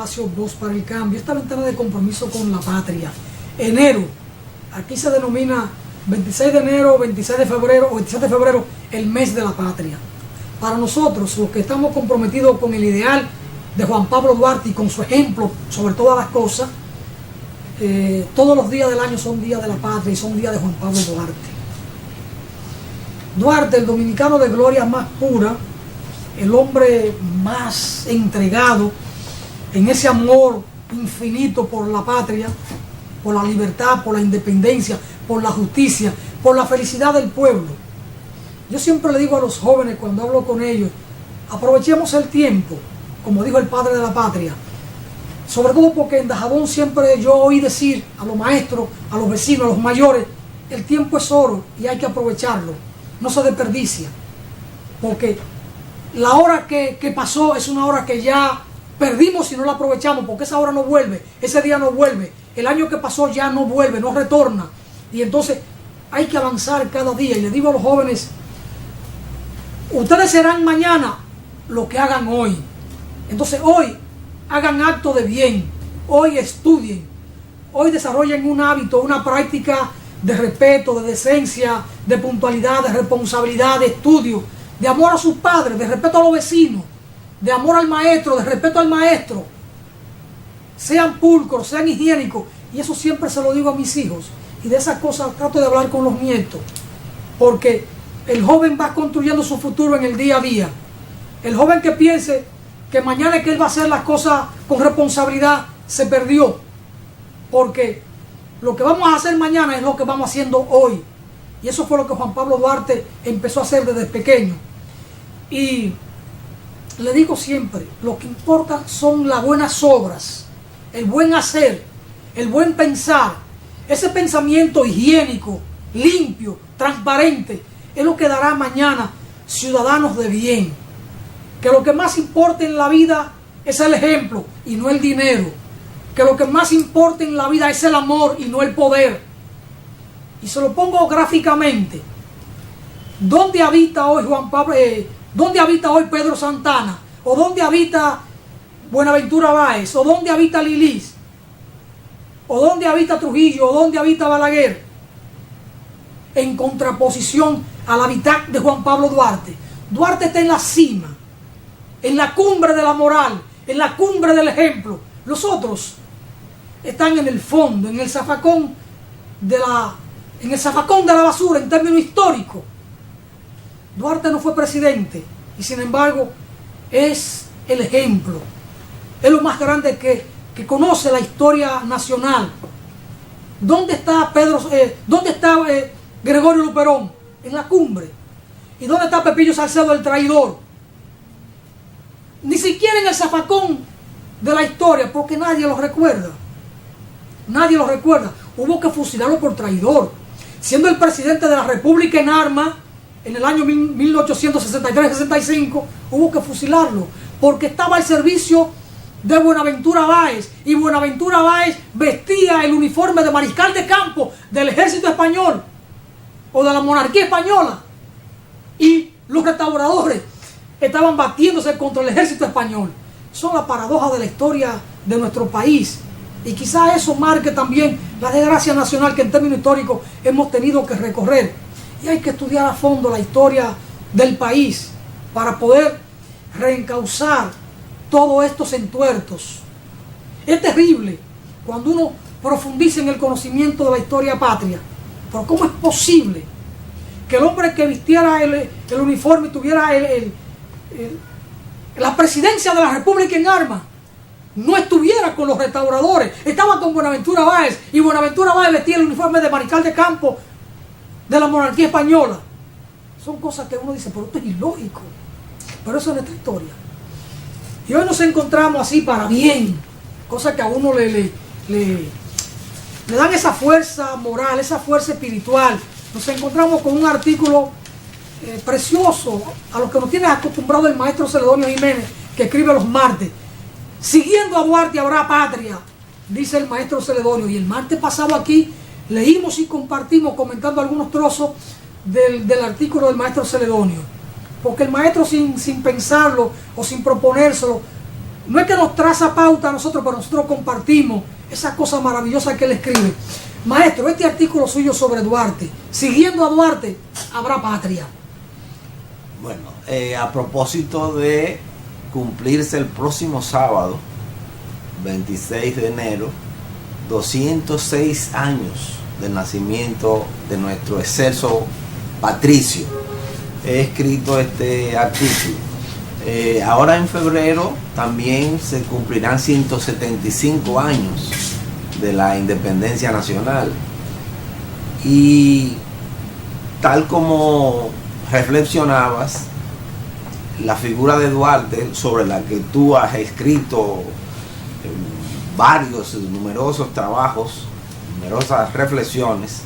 espacio Voz para el Cambio, esta ventana de compromiso con la patria. Enero, aquí se denomina 26 de enero, 26 de febrero o 27 de febrero, el mes de la patria. Para nosotros, los que estamos comprometidos con el ideal de Juan Pablo Duarte y con su ejemplo sobre todas las cosas, todos los días del año son días de la patria y son días de Juan Pablo Duarte. Duarte, el dominicano de gloria más pura, el hombre más entregado en ese amor infinito por la patria, por la libertad, por la independencia, por la justicia, por la felicidad del pueblo. Yo siempre le digo a los jóvenes cuando hablo con ellos, aprovechemos el tiempo, como dijo el padre de la patria, sobre todo porque en Dajabón siempre yo oí decir a los maestros, a los vecinos, a los mayores, el tiempo es oro y hay que aprovecharlo, no se desperdicia, porque la hora que pasó es una hora que ya perdimos si no la aprovechamos, porque esa hora no vuelve, ese día no vuelve, el año que pasó ya no vuelve, no retorna, y entonces hay que avanzar cada día. Y le digo a los jóvenes, ustedes serán mañana lo que hagan hoy. Entonces hoy hagan acto de bien, hoy estudien, hoy desarrollen un hábito, una práctica de respeto, de decencia, de puntualidad, de responsabilidad, de estudio, de amor a sus padres, de respeto a los vecinos, de amor al maestro, de respeto al maestro. Sean pulcros, sean higiénicos, y eso siempre se lo digo a mis hijos, y de esas cosas trato de hablar con los nietos, porque el joven va construyendo su futuro en el día a día. El joven que piense que mañana es que él va a hacer las cosas con responsabilidad, se perdió, porque lo que vamos a hacer mañana es lo que vamos haciendo hoy, y eso fue lo que Juan Pablo Duarte empezó a hacer desde pequeño. Y le digo siempre, lo que importa son las buenas obras, el buen hacer, el buen pensar, ese pensamiento higiénico, limpio, transparente, es lo que dará mañana ciudadanos de bien. Que lo que más importa en la vida es el ejemplo y no el dinero. Que lo que más importa en la vida es el amor y no el poder. Y se lo pongo gráficamente. ¿Dónde habita hoy Juan Pablo? ¿Dónde habita hoy Pedro Santana? ¿O dónde habita Buenaventura Báez? ¿O dónde habita Lilis? ¿O dónde habita Trujillo? ¿O dónde habita Balaguer? En contraposición al hábitat de Juan Pablo Duarte. Duarte está en la cima, en la cumbre de la moral, en la cumbre del ejemplo. Los otros están en el fondo, en el zafacón de la basura en términos históricos. Duarte no fue presidente y sin embargo es el ejemplo, es lo más grande que conoce la historia nacional. ¿Dónde está Gregorio Luperón? En la cumbre. ¿Y dónde está Pepillo Salcedo, el traidor? Ni siquiera en el zafacón de la historia, porque nadie lo recuerda. Nadie lo recuerda. Hubo que fusilarlo por traidor. Siendo el presidente de la República en armas, en el año 1863-65, hubo que fusilarlo, porque estaba al servicio de Buenaventura Báez, y Buenaventura Báez vestía el uniforme de mariscal de campo del ejército español o de la monarquía española, y los restauradores estaban batiéndose contra el ejército español. Son la paradoja de la historia de nuestro país, y quizá eso marque también la desgracia nacional que en términos históricos hemos tenido que recorrer. Y hay que estudiar a fondo la historia del país para poder reencauzar todos estos entuertos. Es terrible cuando uno profundiza en el conocimiento de la historia patria. Pero ¿cómo es posible que el hombre que vistiera el uniforme y tuviera la presidencia de la República en armas no estuviera con los restauradores? Estaba con Buenaventura Báez, y Buenaventura Báez vestía el uniforme de mariscal de campo de la monarquía española. Son cosas que uno dice, pero esto es ilógico. Pero eso es nuestra historia. Y hoy nos encontramos así para bien, cosas que a uno le dan esa fuerza moral, esa fuerza espiritual. Nos encontramos con un artículo precioso, a lo que nos tiene acostumbrado el maestro Celedonio Jiménez, que escribe los martes. Siguiendo a Duarte habrá patria, dice el maestro Celedonio. Y el martes pasado aquí leímos y compartimos, comentando algunos trozos del artículo del maestro Celedonio. Porque el maestro sin pensarlo o sin proponérselo, no es que nos traza pauta a nosotros, pero nosotros compartimos esa cosa maravillosa que él escribe. Maestro, este artículo suyo sobre Duarte, siguiendo a Duarte, habrá patria. Bueno, a propósito de cumplirse el próximo sábado, 26 de enero, 206 años del nacimiento de nuestro excelso patricio, he escrito este artículo. Ahora en febrero también se cumplirán 175 años de la independencia nacional, y tal como reflexionabas, la figura de Duarte, sobre la que tú has escrito varios, numerosos trabajos, numerosas reflexiones,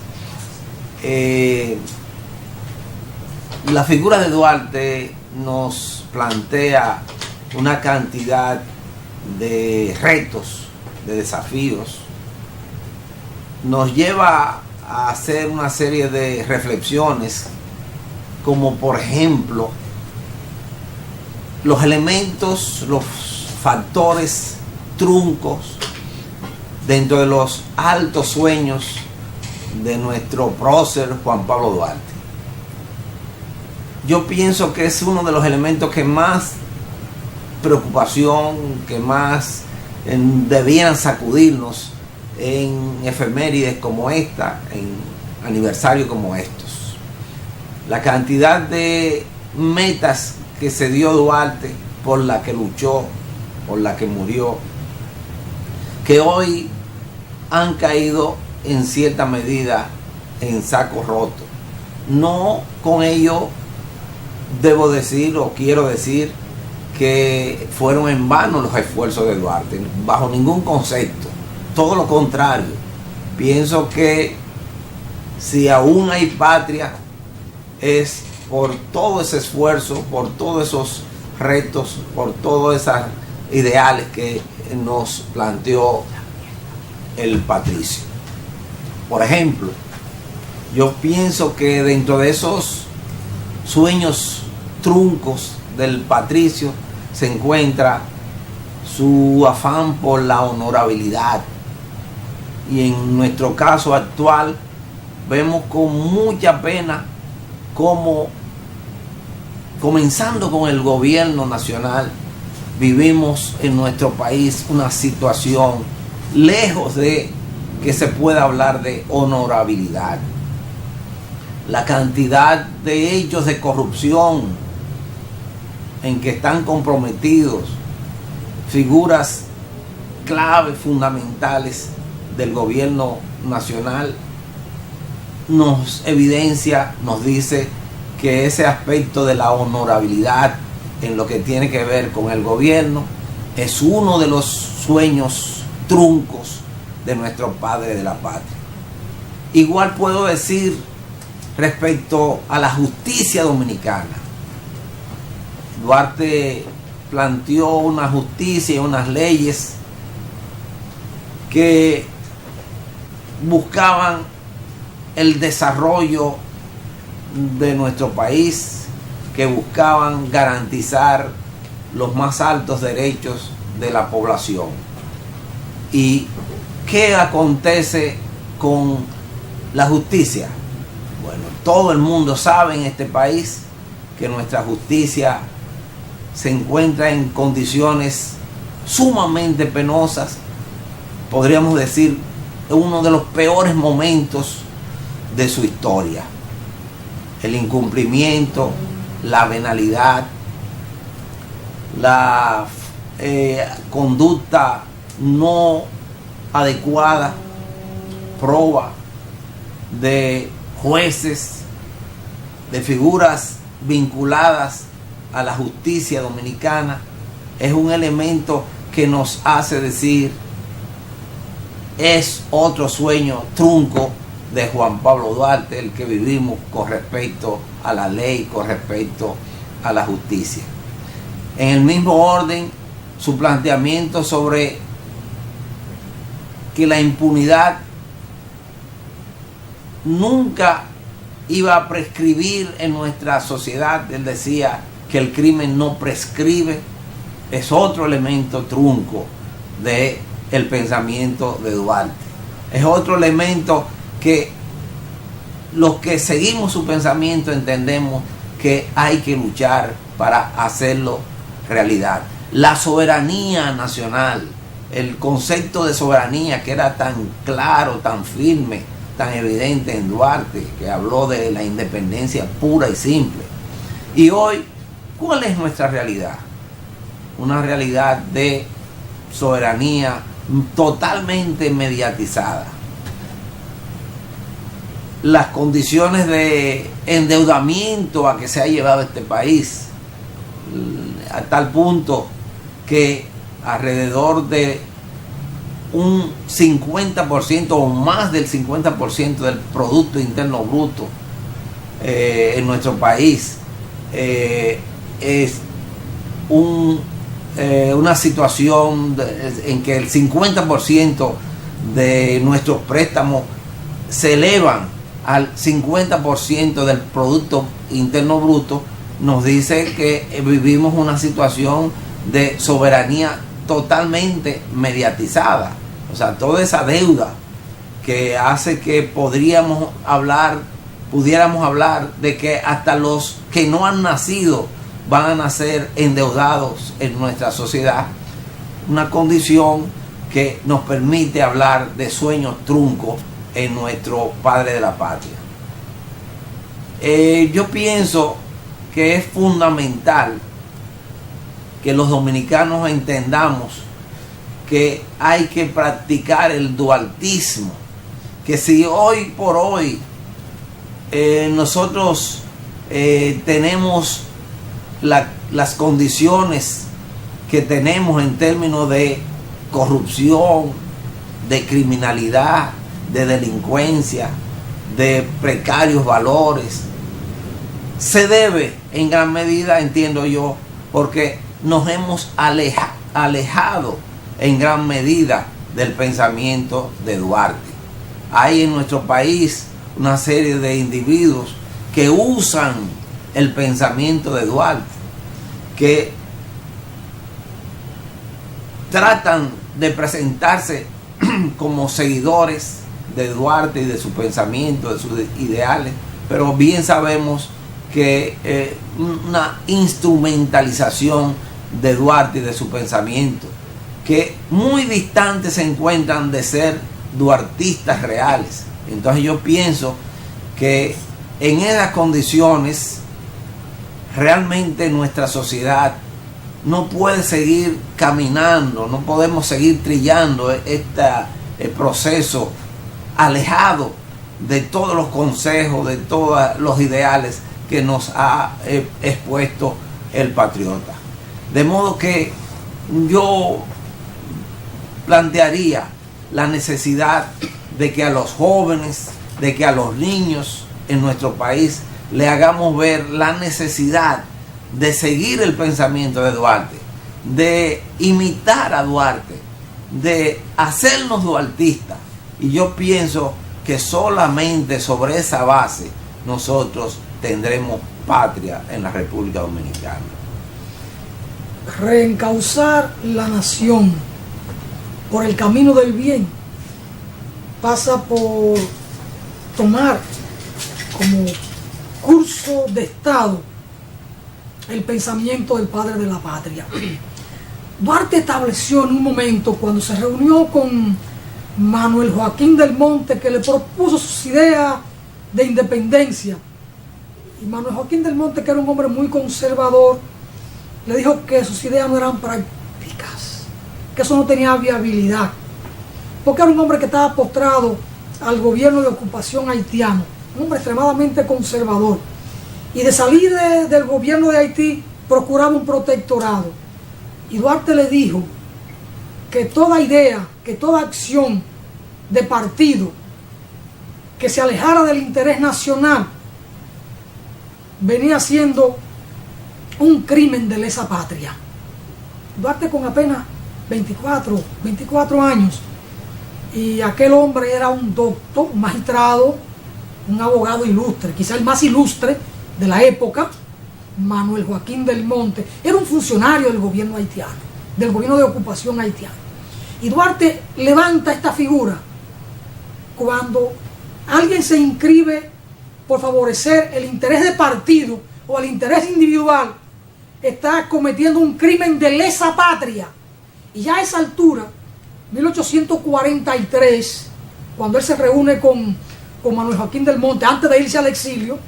la figura de Duarte nos plantea una cantidad de retos, de desafíos, nos lleva a hacer una serie de reflexiones, como por ejemplo los elementos, los factores truncos dentro de los altos sueños de nuestro prócer Juan Pablo Duarte. Yo pienso que es uno de los elementos que más preocupación, que más debieran sacudirnos en efemérides como esta, en aniversarios como estos. La cantidad de metas que se dio Duarte, por la que luchó, por la que murió, que hoy han caído en cierta medida en saco roto. No con ello debo decir o quiero decir que fueron en vano los esfuerzos de Duarte, bajo ningún concepto. Todo lo contrario. Pienso que si aún hay patria, es por todo ese esfuerzo, por todos esos retos, por todos esos ideales que nos planteó el patricio. Por ejemplo, yo pienso que dentro de esos sueños truncos del patricio se encuentra su afán por la honorabilidad, y en nuestro caso actual vemos con mucha pena cómo, comenzando con el gobierno nacional, vivimos en nuestro país una situación lejos de que se pueda hablar de honorabilidad. La cantidad de hechos de corrupción en que están comprometidos figuras claves, fundamentales del gobierno nacional, nos evidencia, nos dice que ese aspecto de la honorabilidad en lo que tiene que ver con el gobierno es uno de los sueños truncos de nuestro padre de la patria. Igual puedo decir respecto a la justicia dominicana. Duarte planteó una justicia y unas leyes que buscaban el desarrollo de nuestro país, que buscaban garantizar los más altos derechos de la población. ¿Y qué acontece con la justicia? Bueno, todo el mundo sabe en este país que nuestra justicia se encuentra en condiciones sumamente penosas, podríamos decir uno de los peores momentos de su historia. El incumplimiento, la venalidad, la conducta no adecuada, proba de jueces, de figuras vinculadas a la justicia dominicana, es un elemento que nos hace decir: es otro sueño trunco de Juan Pablo Duarte el que vivimos con respecto a la ley, con respecto a la justicia. En el mismo orden, su planteamiento sobre que la impunidad nunca iba a prescribir en nuestra sociedad. Él decía que el crimen no prescribe. es otro elemento trunco del pensamiento de Duarte. Es otro elemento que los que seguimos su pensamiento entendemos que hay que luchar para hacerlo realidad. La soberanía nacional, el concepto de soberanía que era tan claro, tan firme, tan evidente en Duarte, que habló de la independencia pura y simple. Y hoy, ¿cuál es nuestra realidad? Una realidad de soberanía totalmente mediatizada. Las condiciones de endeudamiento a que se ha llevado este país, a tal punto que alrededor de un 50% o más del 50% del Producto Interno Bruto en nuestro país es una situación en que el 50% de nuestros préstamos se elevan al 50% del Producto Interno Bruto, nos dice que vivimos una situación de soberanía totalmente mediatizada. O sea, toda esa deuda que hace que pudiéramos hablar de que hasta los que no han nacido van a nacer endeudados en nuestra sociedad, una condición que nos permite hablar de sueños truncos en nuestro padre de la patria. Yo pienso que es fundamental que los dominicanos entendamos que hay que practicar el dualtismo, que si hoy por hoy nosotros tenemos las condiciones que tenemos en términos de corrupción, de criminalidad, de delincuencia, de precarios valores, se debe en gran medida, entiendo yo, porque nos hemos alejado en gran medida del pensamiento de Duarte. Hay en nuestro país una serie de individuos que usan el pensamiento de Duarte, que tratan de presentarse como seguidores de Duarte y de su pensamiento, de sus ideales, pero bien sabemos que una instrumentalización de Duarte y de su pensamiento, que muy distantes se encuentran de ser duartistas reales. Entonces yo pienso que en esas condiciones realmente nuestra sociedad no puede seguir caminando, no podemos seguir trillando este proceso alejado de todos los consejos, de todos los ideales que nos ha expuesto el patriota. De modo que yo plantearía la necesidad de que a los jóvenes, de que a los niños en nuestro país le hagamos ver la necesidad de seguir el pensamiento de Duarte, de imitar a Duarte, de hacernos duartistas. Y yo pienso que solamente sobre esa base nosotros tendremos patria en la República Dominicana. Reencauzar la nación por el camino del bien pasa por tomar como curso de Estado el pensamiento del padre de la patria. Duarte estableció en un momento, cuando se reunió con Manuel Joaquín del Monte, que le propuso sus ideas de independencia, y Manuel Joaquín del Monte, que era un hombre muy conservador, le dijo que sus ideas no eran prácticas, que eso no tenía viabilidad, porque era un hombre que estaba postrado al gobierno de ocupación haitiano, un hombre extremadamente conservador, y de salir del gobierno de Haití procuraba un protectorado. Y Duarte le dijo que toda idea, que toda acción de partido que se alejara del interés nacional venía siendo un crimen de lesa patria. Duarte, con apenas 24 años, y aquel hombre era un doctor, un magistrado, un abogado ilustre, quizá el más ilustre de la época, Manuel Joaquín del Monte, era un funcionario del gobierno haitiano. del gobierno de ocupación haitiano. Y Duarte levanta esta figura cuando alguien se inscribe por favorecer el interés de partido o el interés individual, está cometiendo un crimen de lesa patria. Y ya a esa altura, 1843, cuando él se reúne con Manuel Joaquín del Monte, antes de irse al exilio,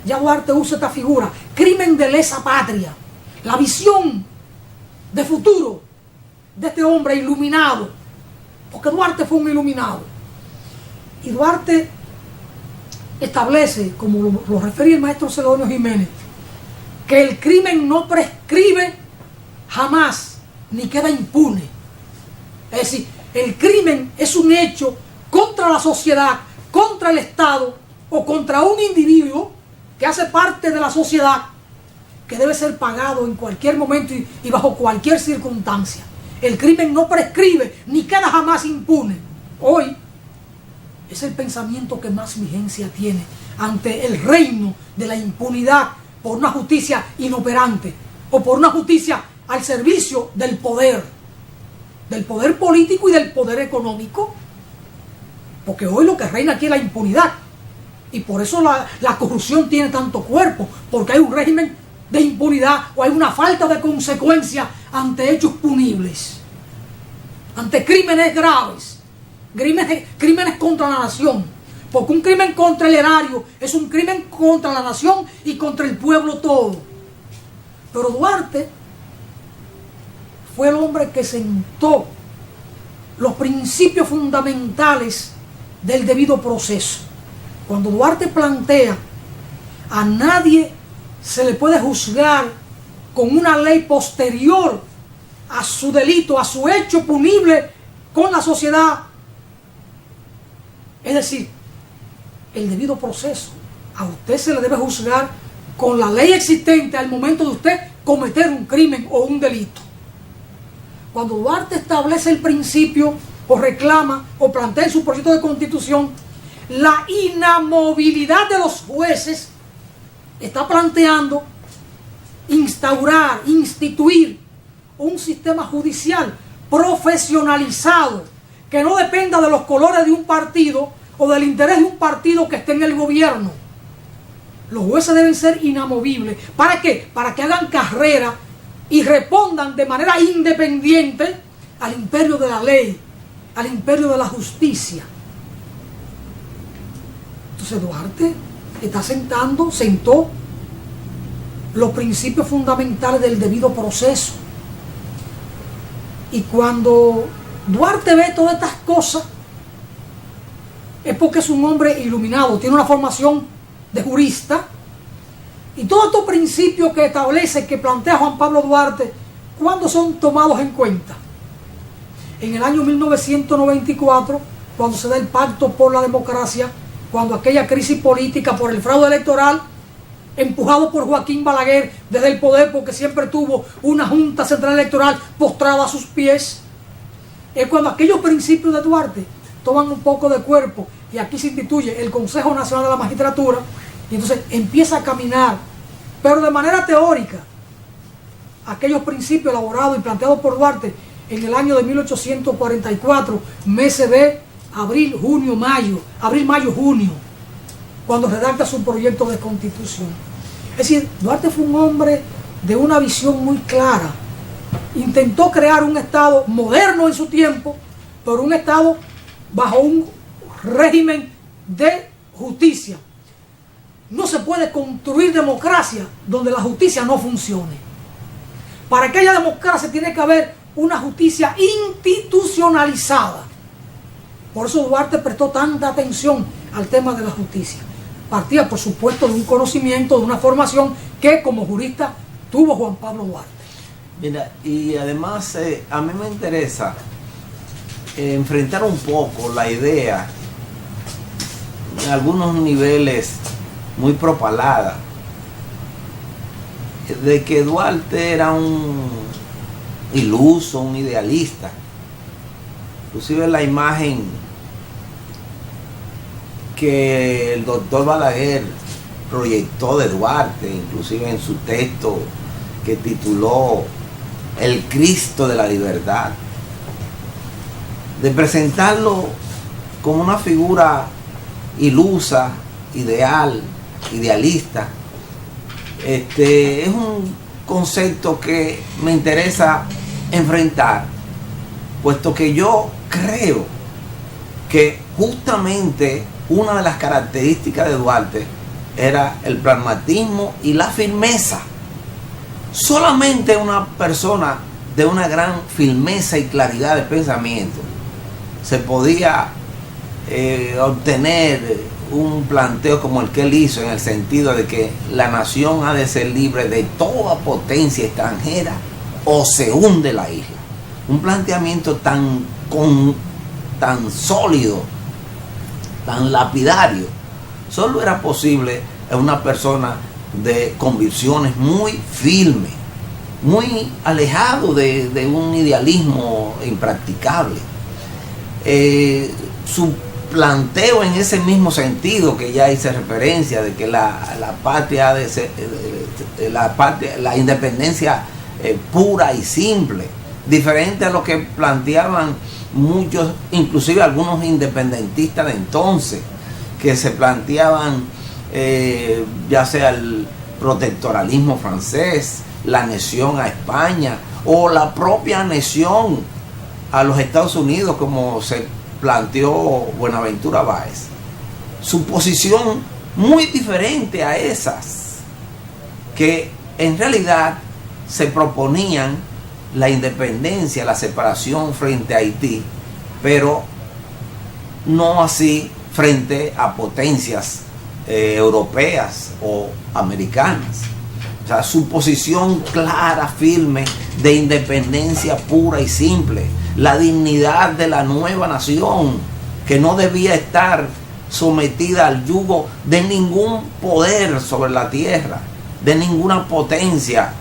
ya Duarte usa esta figura, crimen de lesa patria. La visión de futuro de este hombre iluminado, porque Duarte fue un iluminado. Y Duarte establece, como lo refería el maestro Celedonio Jiménez, que el crimen no prescribe jamás, ni queda impune. Es decir, el crimen es un hecho contra la sociedad, contra el Estado o contra un individuo que hace parte de la sociedad, que debe ser pagado en cualquier momento y bajo cualquier circunstancia. El crimen no prescribe ni queda jamás impune. Hoy es el pensamiento que más vigencia tiene ante el reino de la impunidad por una justicia inoperante o por una justicia al servicio del poder político y del poder económico, porque hoy lo que reina aquí es la impunidad, y por eso la corrupción tiene tanto cuerpo, porque hay un régimen de impunidad o hay una falta de consecuencia ante hechos punibles, ante crímenes graves, crímenes contra la nación, porque un crimen contra el erario es un crimen contra la nación y contra el pueblo todo. Pero Duarte fue el hombre que sentó los principios fundamentales del debido proceso. Cuando Duarte plantea, a nadie se le puede juzgar con una ley posterior a su delito, a su hecho punible con la sociedad. Es decir, el debido proceso. A usted se le debe juzgar con la ley existente al momento de usted cometer un crimen o un delito. Cuando Duarte establece el principio o reclama o plantea en su proyecto de constitución la inamovilidad de los jueces, está planteando instituir un sistema judicial profesionalizado que no dependa de los colores de un partido o del interés de un partido que esté en el gobierno. Los jueces deben ser inamovibles. ¿Para qué? Para que hagan carrera y respondan de manera independiente al imperio de la ley, al imperio de la justicia. Entonces Duarte sentó los principios fundamentales del debido proceso. Y cuando Duarte ve todas estas cosas, es porque es un hombre iluminado, tiene una formación de jurista, y todos estos principios que establece, que plantea Juan Pablo Duarte, ¿cuándo son tomados en cuenta? En el año 1994, cuando se da el Pacto por la Democracia, cuando aquella crisis política por el fraude electoral, empujado por Joaquín Balaguer desde el poder, porque siempre tuvo una Junta Central Electoral postrada a sus pies, es cuando aquellos principios de Duarte toman un poco de cuerpo, y aquí se instituye el Consejo Nacional de la Magistratura, y entonces empieza a caminar, pero de manera teórica, aquellos principios elaborados y planteados por Duarte en el año de 1844, meses de abril, mayo, junio, cuando redacta su proyecto de constitución. Es decir, Duarte fue un hombre de una visión muy clara. Intentó crear un Estado moderno en su tiempo, pero un Estado bajo un régimen de justicia. No se puede construir democracia donde la justicia no funcione. Para que haya democracia tiene que haber una justicia institucionalizada. Por eso Duarte prestó tanta atención al tema de la justicia. Partía, por supuesto, de un conocimiento, de una formación que como jurista tuvo Juan Pablo Duarte. Mira, y además a mí me interesa enfrentar un poco la idea, en algunos niveles muy propalada, de que Duarte era un iluso, un idealista. Inclusive la imagen que el doctor Balaguer proyectó de Duarte, inclusive en su texto que tituló el Cristo de la libertad, de presentarlo como una figura ilusa, ideal, idealista. Es un concepto que me interesa enfrentar, puesto que yo creo que justamente una de las características de Duarte era el pragmatismo y la firmeza. Solamente una persona de una gran firmeza y claridad de pensamiento se podía obtener un planteo como el que él hizo, en el sentido de que la nación ha de ser libre de toda potencia extranjera o se hunde la isla. Un planteamiento tan sólido, tan lapidario, solo era posible en una persona de convicciones muy firmes, muy alejado de un idealismo impracticable. Su planteo en ese mismo sentido que ya hice referencia, de que la patria ha de ser, la independencia pura y simple, diferente a lo que planteaban muchos, inclusive algunos independentistas de entonces, que se planteaban ya sea el protectoralismo francés, la anexión a España o la propia anexión a los Estados Unidos, como se planteó Buenaventura Báez. Su posición muy diferente a esas, que en realidad se proponían la independencia, la separación frente a Haití, pero no así frente a potencias europeas o americanas. O sea, su posición clara, firme, de independencia pura y simple, la dignidad de la nueva nación, que no debía estar sometida al yugo de ningún poder sobre la tierra, de ninguna potencia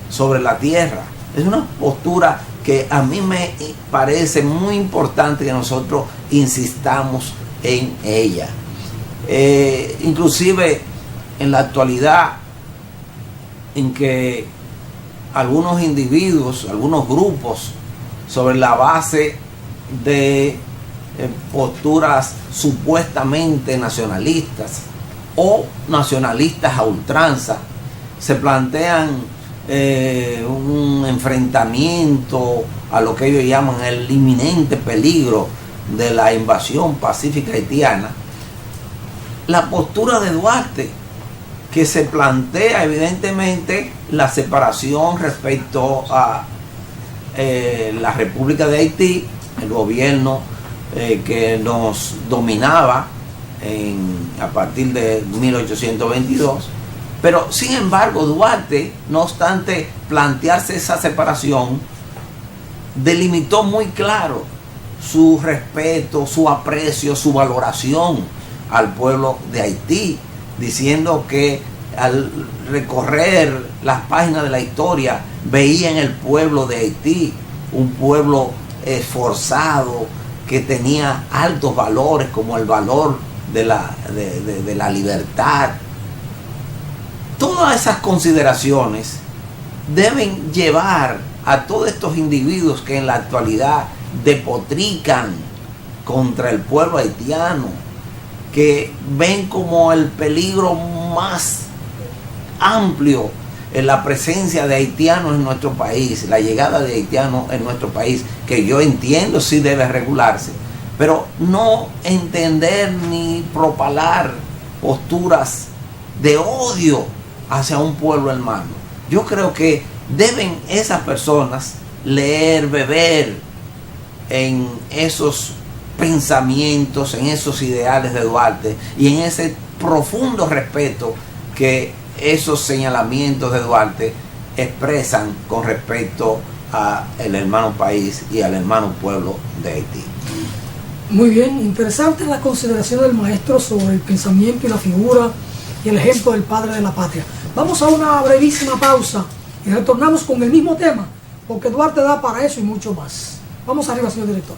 sobre la tierra. Es una postura que a mí me parece muy importante que nosotros insistamos en ella. Inclusive en la actualidad, en que algunos individuos, algunos grupos, sobre la base de posturas supuestamente nacionalistas o nacionalistas a ultranza, se plantean un enfrentamiento a lo que ellos llaman el inminente peligro de la invasión pacífica haitiana. La postura de Duarte, que se plantea evidentemente la separación respecto a la República de Haití, el gobierno que nos dominaba a partir de 1822, pero sin embargo Duarte, no obstante plantearse esa separación, delimitó muy claro su respeto, su aprecio, su valoración al pueblo de Haití, diciendo que al recorrer las páginas de la historia veía en el pueblo de Haití un pueblo esforzado, que tenía altos valores, como el valor de la libertad. Todas esas consideraciones deben llevar a todos estos individuos que en la actualidad despotrican contra el pueblo haitiano, que ven como el peligro más amplio en la presencia de haitianos en nuestro país, la llegada de haitianos en nuestro país, que yo entiendo sí debe regularse, pero no entender ni propalar posturas de odio hacia un pueblo hermano. Yo creo que deben esas personas leer, beber en esos pensamientos, en esos ideales de Duarte y en ese profundo respeto que esos señalamientos de Duarte expresan con respecto al hermano país y al hermano pueblo de Haití. Muy bien, interesante la consideración del maestro sobre el pensamiento y la figura y el ejemplo del padre de la patria. Vamos a una brevísima pausa y retornamos con el mismo tema, porque Duarte da para eso y mucho más. Vamos arriba, señor director.